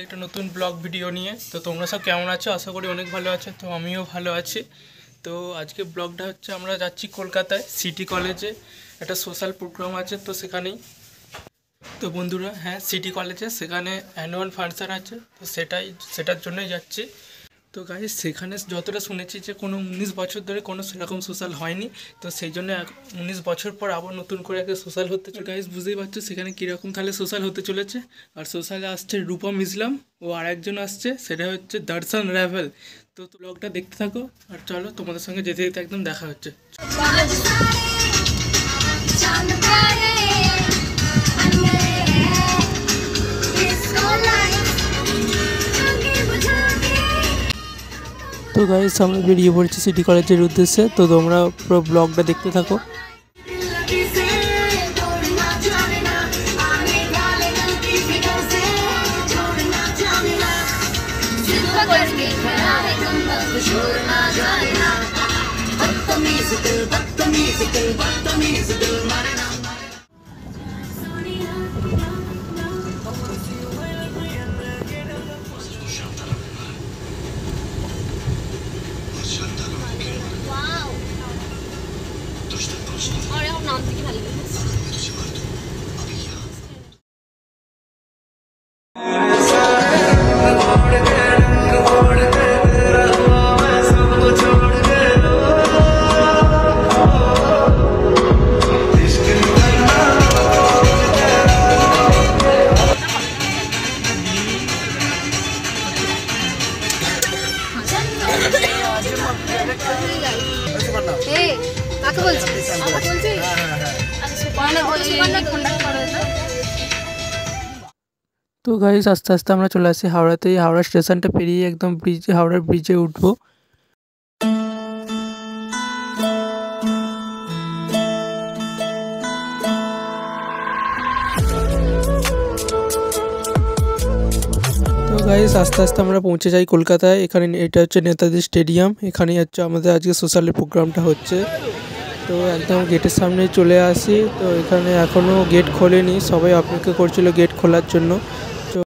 আজকে একটা নতুন ব্লগ ভিডিও নিয়ে। তো তোমরা সব কেমন আছো? আশা করি অনেক ভালো আছো। তো আমিও ভালো আছি। তো আজকে ব্লগটা হচ্ছে আমরা যাচ্ছি কলকাতায় সিটি কলেজে, একটা সোশ্যাল প্রোগ্রাম আছে। তো সেখানেই তো বন্ধুরা, হ্যাঁ, সিটি কলেজে সেখানে অ্যানুয়াল ফাংশন আছে। তো সেটার জন্যই যাচ্ছি। তো গাইস, সেখানে যতটা শুনেছি যে কোনো 19 বছর ধরে কোনো সেরকম সোশ্যাল হয়নি। তো সেই জন্য 19 বছর পর আবার নতুন করে একটা সোশ্যাল হতে চলে। গাইস, বুঝতেই পারছো সেখানে কীরকম তাহলে সোশ্যাল হতে চলেছে। আর সোশ্যালে আসছে রূপম ইসলাম ও আরেকজন আসছে, সেটা হচ্ছে দর্শন রাভেল। তো ব্লগটা দেখতে থাকো আর চলো তোমাদের সঙ্গে যেতে যেতে একদম দেখা হচ্ছে। তো গাইস, আমরা বেরিয়ে পড়ছি সিটি কলেজের উদ্দেশ্যে। তো তোমরা পুরো ব্লগটা দেখতে থাকো। তো গাইস, আস্তে আস্তে আমরা চলে আসি হাওড়াতে। হাওড়া স্টেশনটা পেরিয়ে একদম হাওড়ার ব্রিজে উঠবো। তো গাইস, আস্তে আস্তে আমরা পৌঁছে যাই কলকাতায়। এখানে এটা হচ্ছে নেতাজি স্টেডিয়াম। এখানেই হচ্ছে আমাদের আজকে সোশ্যালের প্রোগ্রামটা হচ্ছে। তো একদম গেটের সামনে চলে আসি। তো এখানে এখনও গেট খোলেনি, সবাই অপেক্ষা করছিল গেট খোলার জন্য।